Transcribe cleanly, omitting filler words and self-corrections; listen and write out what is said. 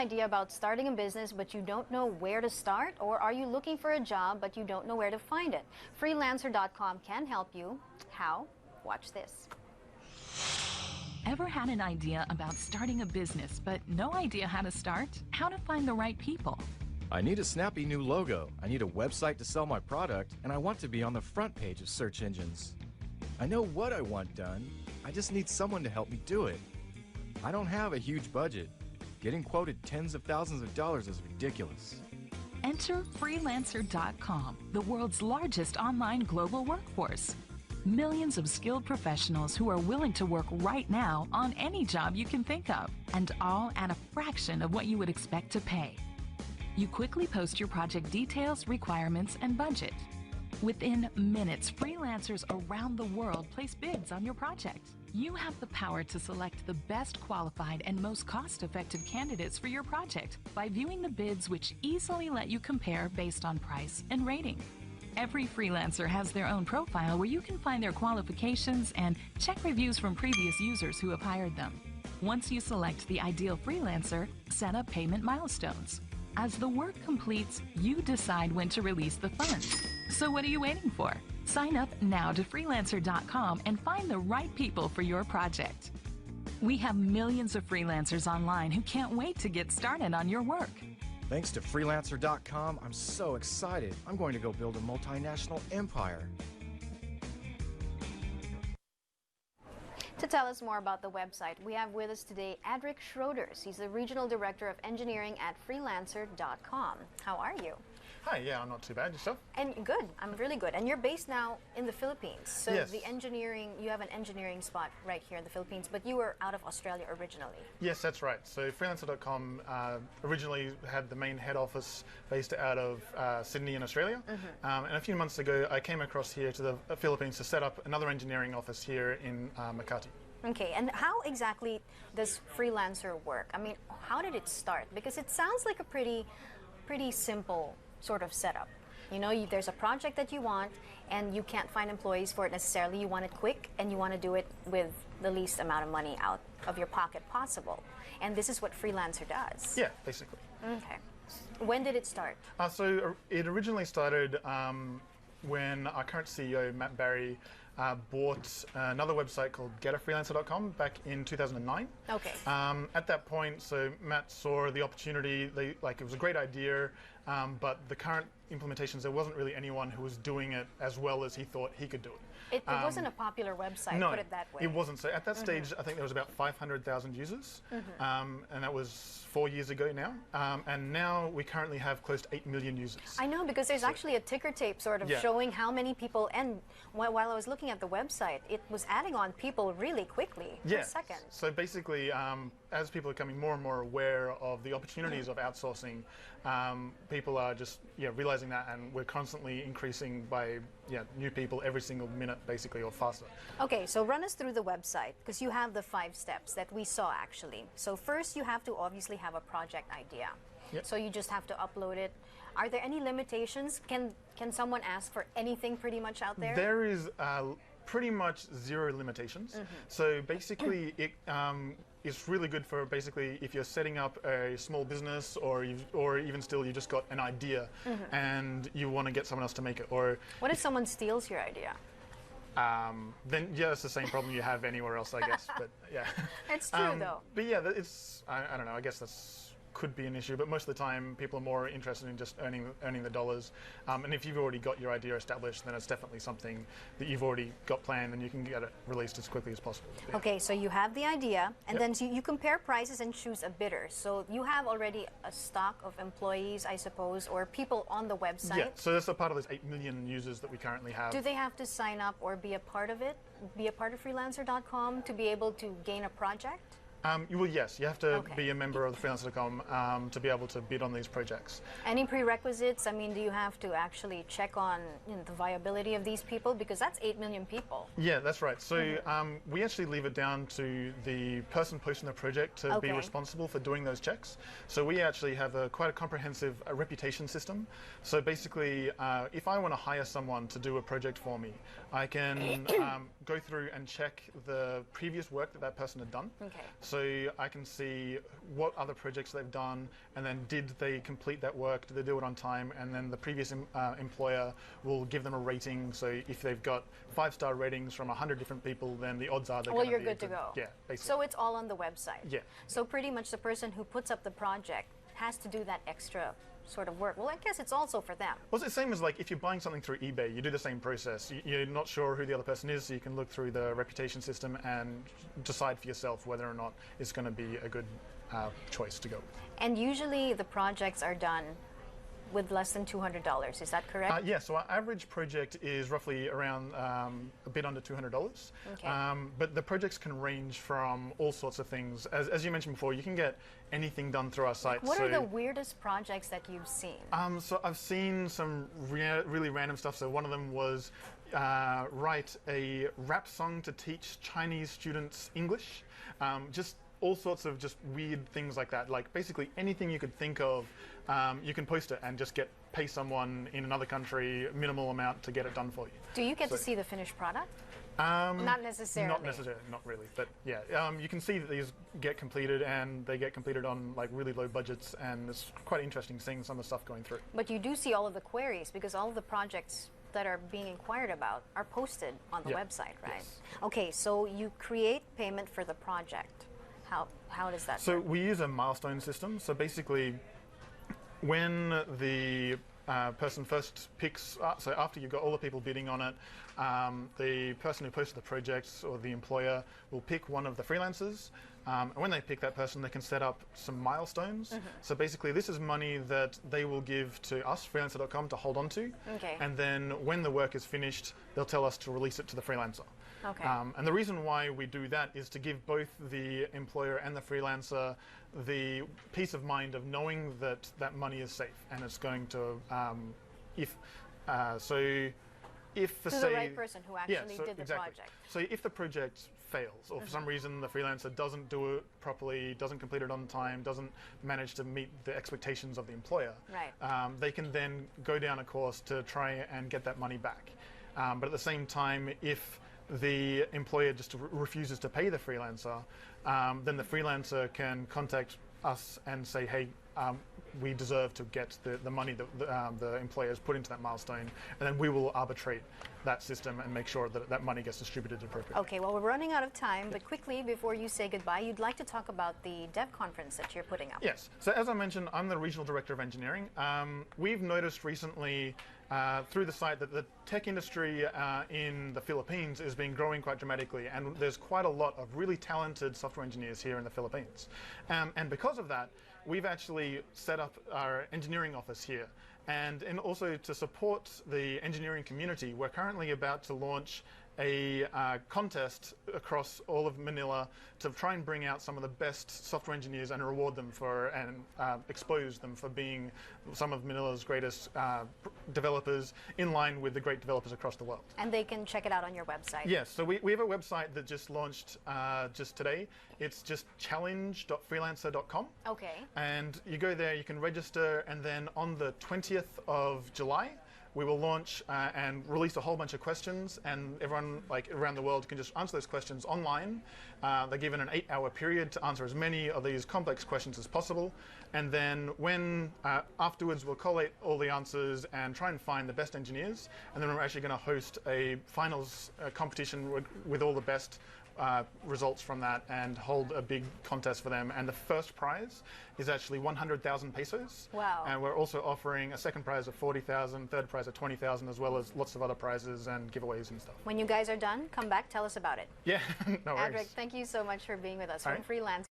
idea about starting a business but you don't know where to start? Or are you looking for a job but you don't know where to find it? Freelancer.com can help you. How? Watch this. Ever had an idea about starting a business but no idea how to start? How to find the right people? I need a snappy new logo, I need a website to sell my product, and I want to be on the front page of search engines. I know what I want done, I just need someone to help me do it. I don't have a huge budget. Getting quoted tens of thousands of dollars is ridiculous. Enter freelancer.com, the world's largest online global workforce. Millions of skilled professionals who are willing to work right now on any job you can think of, and all at a fraction of what you would expect to pay. You quickly post your project details, requirements, and budget. Within minutes, freelancers around the world place bids on your project. You have the power to select the best qualified and most cost-effective candidates for your project by viewing the bids, which easily let you compare based on price and rating. Every freelancer has their own profile where you can find their qualifications and check reviews from previous users who have hired them. Once you select the ideal freelancer, set up payment milestones. As the work completes, you decide when to release the funds. So what are you waiting for? Sign up now to freelancer.com and find the right people for your project. We have millions of freelancers online who can't wait to get started on your work. Thanks to freelancer.com, I'm so excited. I'm going to go build a multinational empire. To tell us more about the website, we have with us today Adric Schroders. He's the Regional Director of Engineering at freelancer.com. How are you? Hi, yeah, I'm not too bad. Yourself? And good, I'm really good. And you're based now in the Philippines. So yes. the engineering, you have an engineering spot right here in the Philippines, but you were out of Australia originally. Yes, that's right. So freelancer.com originally had the main head office based out of Sydney in Australia. And a few months ago, I came across here to the Philippines to set up another engineering office here in Makati. Okay, and how exactly does Freelancer work? I mean, how did it start? Because it sounds like a pretty simple sort of setup. You know, there's a project that you want and you can't find employees for it necessarily. You want it quick and you want to do it with the least amount of money out of your pocket possible. And this is what Freelancer does. Yeah, basically. Okay. When did it start? So it originally started when our current CEO, Matt Barry, bought another website called getafreelancer.com back in 2009. Okay. At that point, so Matt saw the opportunity, it was a great idea, but the current implementations, there wasn't really anyone who was doing it as well as he thought he could do it. It wasn't a popular website, no, put it that way. It wasn't. So at that stage, I think there was about 500,000 users, and that was 4 years ago now. And now we currently have close to 8 million users. I know, because there's actually a ticker tape sort of showing how many people, and while I was looking at the website, it was adding on people really quickly, in a second. So basically, as people are becoming more and more aware of the opportunities of outsourcing, people are just realizing that, and we're constantly increasing by new people every single minute, basically, or faster. Okay, so run us through the website, because you have the 5 steps that we saw actually. So first, you have to obviously have a project idea. Yep. So you just have to upload it. Are there any limitations? Can someone ask for anything pretty much out there? There is pretty much zero limitations. So basically, it's really good for basically if you're setting up a small business, or even still you just got an idea and you want to get someone else to make it. Or what if someone steals your idea? Then it's the same problem you have anywhere else, I guess. But yeah, it's true though. But yeah, I don't know. I guess that's could be an issue, but most of the time people are more interested in just earning the dollars. And if you've already got your idea established, then it's definitely something that you've already got planned, and you can get it released as quickly as possible. Yeah. Okay, so you have the idea, and then you compare prices and choose a bidder. So you have already a stock of employees, I suppose, or people on the website. Yeah, so that's a part of those 8 million users that we currently have. Do they have to sign up or be a part of it, be a part of freelancer.com to be able to gain a project? Well, yes, you have to be a member of the freelancer.com to be able to bid on these projects. Any prerequisites? I mean, do you have to actually check on the viability of these people? Because that's 8 million people. Yeah, that's right. So we actually leave it down to the person posting the project to be responsible for doing those checks. So we actually have quite a comprehensive reputation system. So basically, if I want to hire someone to do a project for me, I can go through and check the previous work that person had done. Okay. So I can see what other projects they've done, and then did they complete that work, did they do it on time, and then the previous employer will give them a rating. So if they've got 5-star ratings from 100 different people, then the odds are they're Well, going you're to be good to go. Yeah, basically. So it's all on the website. Yeah. So pretty much the person who puts up the project has to do that extra sort of work. Well, I guess it's also for them. Well, it's the same as like if you're buying something through eBay, you do the same process. You're not sure who the other person is, so you can look through the reputation system and decide for yourself whether or not it's going to be a good choice to go with. And usually the projects are done with less than $200. Is that correct? Yeah, so our average project is roughly around a bit under $200. Okay. But the projects can range from all sorts of things. As you mentioned before, you can get anything done through our site. What are the weirdest projects that you've seen? So I've seen some really random stuff. So one of them was write a rap song to teach Chinese students English. Just all sorts of just weird things like that. Like basically anything you could think of, you can post it and just pay someone in another country a minimal amount to get it done for you. Do you get to see the finished product? Not necessarily. Not necessarily, not really. But yeah, you can see that these get completed, and they get completed on like really low budgets, and it's quite interesting seeing some of the stuff going through. But you do see all of the queries, because all of the projects that are being inquired about are posted on the website, right? Yes. Okay, so you create payment for the project. How does that So work? we use a milestone system. So basically, when the person first picks, so after you've got all the people bidding on it, the person who posted the project or the employer will pick one of the freelancers. And when they pick that person, they can set up some milestones. So basically, this is money that they will give to us, freelancer.com, to hold on to. Okay. And then when the work is finished, they'll tell us to release it to the freelancer. Okay. And the reason why we do that is to give both the employer and the freelancer the peace of mind of knowing that that money is safe and it's going to, if for To say, the right person who actually did the exactly. project. So if the project fails, or for some reason the freelancer doesn't do it properly, doesn't complete it on time, doesn't manage to meet the expectations of the employer, Right. they can then go down a course to try and get that money back. But at the same time, if the employer just refuses to pay the freelancer, then the freelancer can contact us and say, hey, we deserve to get the money that the employer has put into that milestone, and then we will arbitrate that system and make sure that that money gets distributed appropriately. Okay, well, we're running out of time, but quickly, before you say goodbye, you'd like to talk about the dev conference that you're putting up. Yes. So as I mentioned, I'm the Regional Director of Engineering. We've noticed recently through the site that the tech industry in the Philippines has been growing quite dramatically, and there's quite a lot of really talented software engineers here in the Philippines. And because of that, we've actually set up our engineering office here. And also to support the engineering community, we're currently about to launch a contest across all of Manila to try and bring out some of the best software engineers and reward them for and expose them for being some of Manila's greatest developers, in line with the great developers across the world. And they can check it out on your website. Yes, so we have a website that just launched just today. It's just challenge.freelancer.com. Okay. And you go there, you can register, and then on the 20th of July, we will launch and release a whole bunch of questions, and everyone like around the world can just answer those questions online. They're given an 8-hour period to answer as many of these complex questions as possible, and then when afterwards we'll collate all the answers and try and find the best engineers, and then we're actually going to host a finals competition with all the best results from that and hold a big contest for them. And the first prize is actually 100,000 pesos. Wow. And we're also offering a second prize of 40,000, third prize of 20,000, as well as lots of other prizes and giveaways and stuff. When you guys are done, come back, tell us about it. Yeah, no worries. Adric, thank you so much for being with us All from right. Freelance.